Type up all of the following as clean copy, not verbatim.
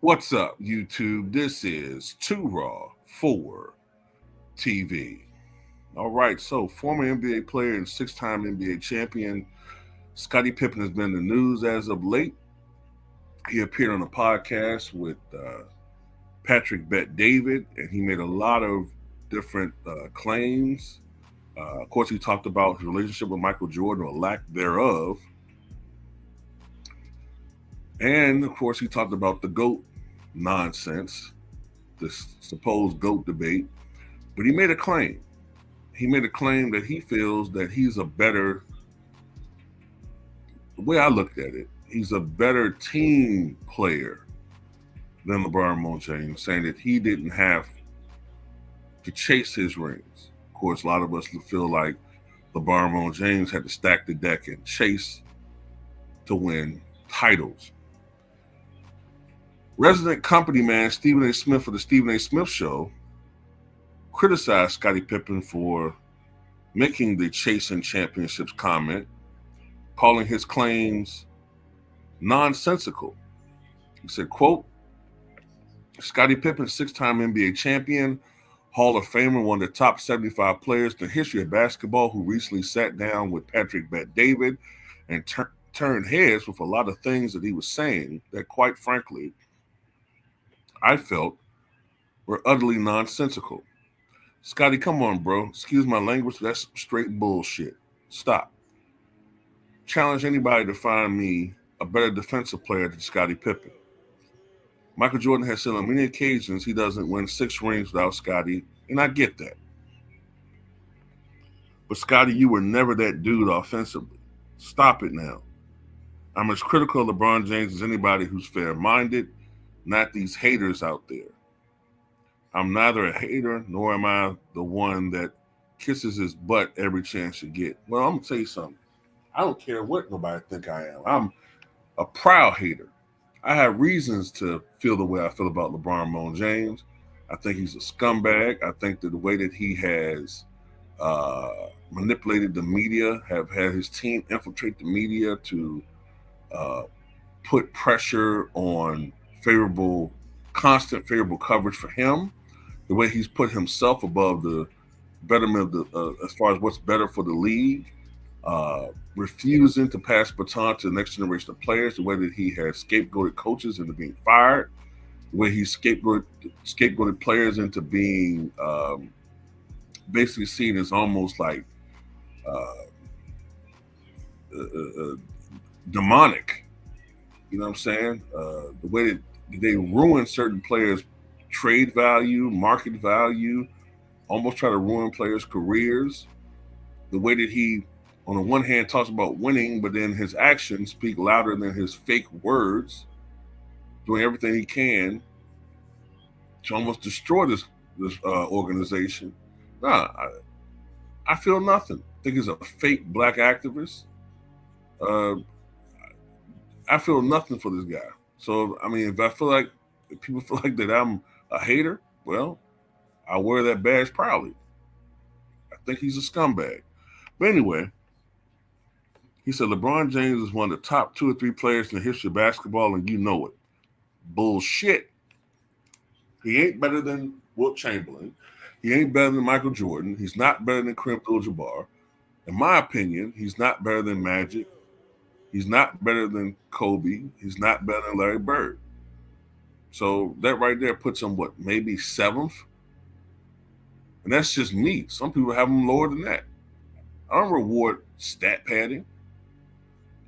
What's up, YouTube? This is Too Raw for TV. All right, so former NBA player and six-time NBA champion Scottie Pippen has been in the news as of late. He appeared on a podcast with Patrick Bet David, and he made a lot of different claims. Of course, he talked about his relationship with Michael Jordan or lack thereof. And of course, he talked about the GOAT nonsense, this supposed GOAT debate. But he made a claim. He made a claim that he feels that he's a better, the way I looked at it, he's a better team player than LeBron James, saying that he didn't have to chase his rings. Of course, a lot of us feel like LeBron James had to stack the deck and chase to win titles. Resident company man Stephen A. Smith of the Stephen A. Smith Show criticized Scottie Pippen for making the chasing championships comment, calling his claims nonsensical. He said, quote, Scottie Pippen, six-time NBA champion, Hall of Famer, one of the top 75 players in the history of basketball, who recently sat down with Patrick Bet David and turned heads with a lot of things that he was saying that, quite frankly, I felt were utterly nonsensical. Scotty, come on, bro. Excuse my language. That's straight bullshit. Stop. Challenge anybody to find me a better defensive player than Scottie Pippen. Michael Jordan has said on many occasions he doesn't win 6 rings without Scottie, and I get that. But Scottie, you were never that dude offensively. Stop it now. I'm as critical of LeBron James as anybody who's fair-minded, not these haters out there. I'm neither a hater nor am I the one that kisses his butt every chance you get. Well, I'm gonna tell you something. I don't care what nobody think I am. I'm a proud hater. I have reasons to feel the way I feel about LeBron James. I think he's a scumbag. I think that the way that he has manipulated the media, have had his team infiltrate the media to uh, put pressure on constant favorable coverage for him. The way he's put himself above the betterment of as far as what's better for the league, refusing to pass baton to the next generation of players, the way that he has scapegoated coaches into being fired, the way he scapegoated players into being basically seen as almost like uh, demonic. You know what I'm saying? The way that they ruin certain players' trade value, market value, almost try to ruin players' careers. The way that he, on the one hand, talks about winning, but then his actions speak louder than his fake words, doing everything he can to almost destroy this organization. Nah, I feel nothing. I think he's a fake black activist. Uh, I feel nothing for this guy. So I mean, if people feel like that I'm a hater, well, I wear that badge proudly. I think he's a scumbag. But anyway, he said LeBron James is one of the top 2 or 3 players in the history of basketball, and you know it. Bullshit. He ain't better than Wilt Chamberlain. He ain't better than Michael Jordan. He's not better than Kareem Abdul-Jabbar. In my opinion, he's not better than Magic. He's not better than Kobe. He's not better than Larry Bird. So that right there puts him, what, maybe 7th? And that's just me. Some people have him lower than that. I don't reward stat padding.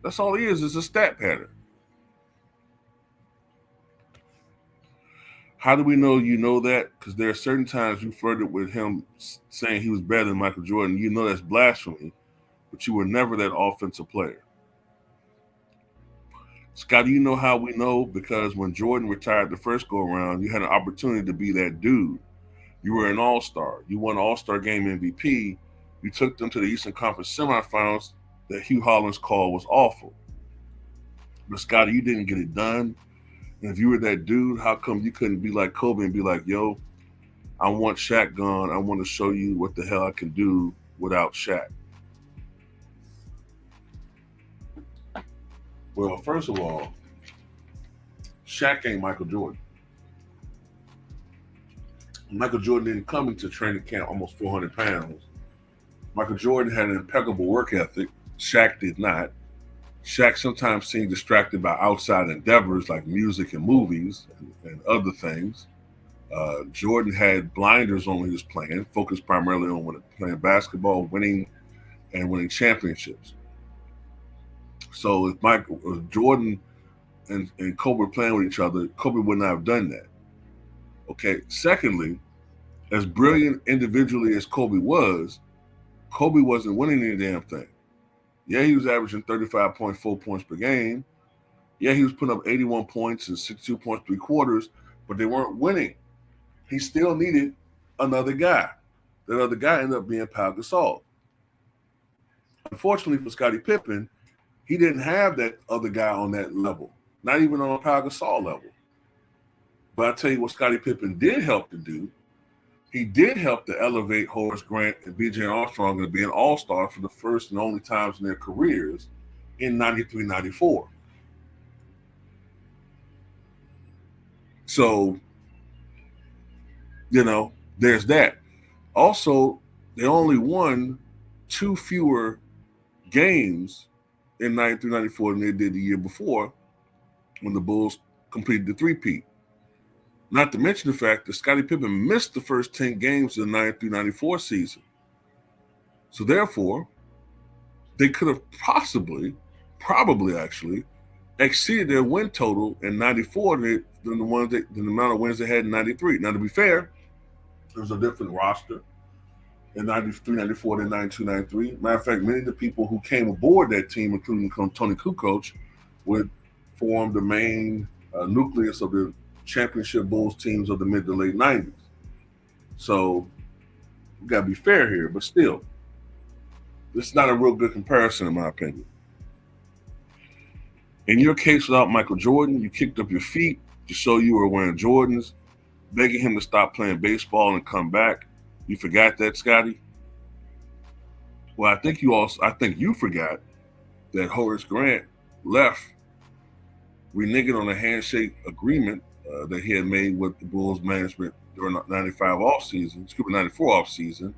That's all he is a stat pattern. How do we know you know that? Because there are certain times you flirted with him saying he was better than Michael Jordan. You know that's blasphemy, but you were never that offensive player. Scotty, you know how we know? Because when Jordan retired the first go around, you had an opportunity to be that dude. You were an all-star. You won All-Star Game MVP. You took them to the Eastern Conference semifinals that Hugh Hollins called was awful. But Scotty, you didn't get it done. And if you were that dude, how come you couldn't be like Kobe and be like, yo, I want Shaq gone. I want to show you what the hell I can do without Shaq. Well, first of all, Shaq ain't Michael Jordan. Michael Jordan didn't come into training camp almost 400 pounds. Michael Jordan had an impeccable work ethic. Shaq did not. Shaq sometimes seemed distracted by outside endeavors like music and movies and other things. Jordan had blinders on when he was playing, focused primarily on playing basketball, winning championships. So if Jordan and Kobe were playing with each other, Kobe would not have done that. Okay. Secondly, as brilliant individually as Kobe wasn't winning any damn thing. Yeah, he was averaging 35.4 points per game. Yeah, he was putting up 81 points and 62 points 3/4, but they weren't winning. He still needed another guy. That other guy ended up being Pau Gasol. Unfortunately for Scottie Pippen, he didn't have that other guy on that level, not even on a Pau Gasol level. But I tell you what Scottie Pippen did help to do. He did help to elevate Horace Grant and B.J. Armstrong to be an all-star for the first and only times in their careers in 93, 94. So, there's that. Also, they only won 2 fewer games in 93, 94 than they did the year before when the Bulls completed the three-peat. Not to mention the fact that Scottie Pippen missed the first 10 games of the 93, 94 season. So therefore, they could have probably actually, exceeded their win total in 94 than the amount of wins they had in 93. Now, to be fair, there was a different roster in 93, 94 than 92, 93. Matter of fact, many of the people who came aboard that team, including Tony Kukoc, would form the main nucleus of the championship Bulls teams of the mid to late 90s. So, we got to be fair here, but still, this is not a real good comparison, in my opinion. In your case, without Michael Jordan, you kicked up your feet to show you were wearing Jordans, begging him to stop playing baseball and come back. You forgot that, Scottie? Well, I think you forgot that Horace Grant left reneging on a handshake agreement that he had made with the Bulls management during the 94 offseason.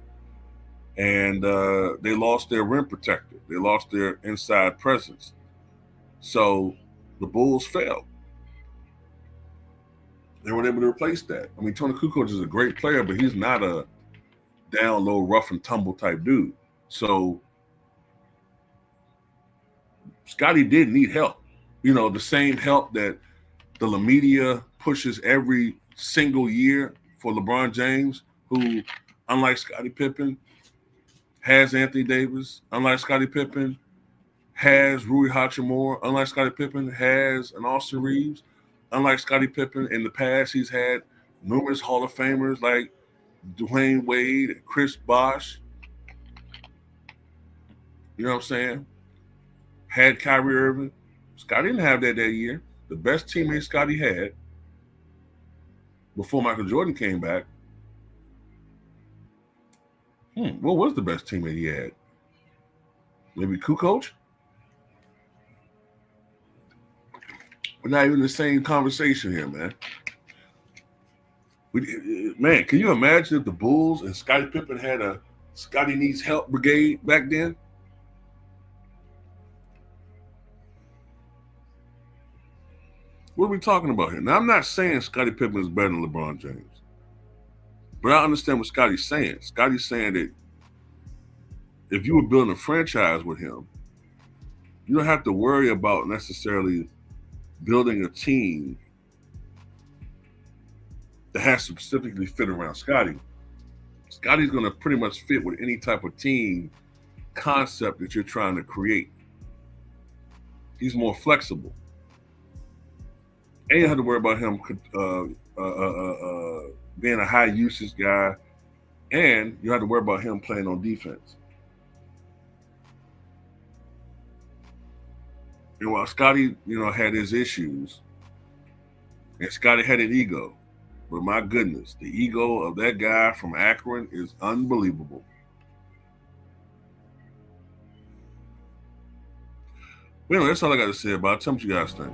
And they lost their rim protector. They lost their inside presence. So the Bulls failed. They weren't able to replace that. I mean, Tony Kukoc is a great player, but he's not a down low, rough and tumble type dude. So Scottie did need help. The same help that the media pushes every single year for LeBron James, who, unlike Scottie Pippen, has Anthony Davis. Unlike Scottie Pippen, has Rui Hachimura. Unlike Scottie Pippen, has an Austin Reeves. Unlike Scottie Pippen, in the past, he's had numerous Hall of Famers like Dwayne Wade and Chris Bosh. You know what I'm saying? Had Kyrie Irving. Scottie didn't have that year. The best teammate Scottie had before Michael Jordan came back. What was the best teammate he had? Maybe Kukoc? We're not even in the same conversation here, man. Man, can you imagine if the Bulls and Scottie Pippen had a Scottie Needs Help brigade back then? What are we talking about here? Now, I'm not saying Scottie Pippen is better than LeBron James. But I understand what Scottie's saying. Scottie's saying that if you were building a franchise with him, you don't have to worry about necessarily building a team that has to specifically fit around Scottie. Scottie's going to pretty much fit with any type of team concept that you're trying to create. He's more flexible. And you don't have to worry about him being a high usage guy, and you have to worry about him playing on defense. And while Scottie, had his issues, and Scottie had an ego, but my goodness, the ego of that guy from Akron is unbelievable. Well, that's all I got to say about it. Tell me what you guys think.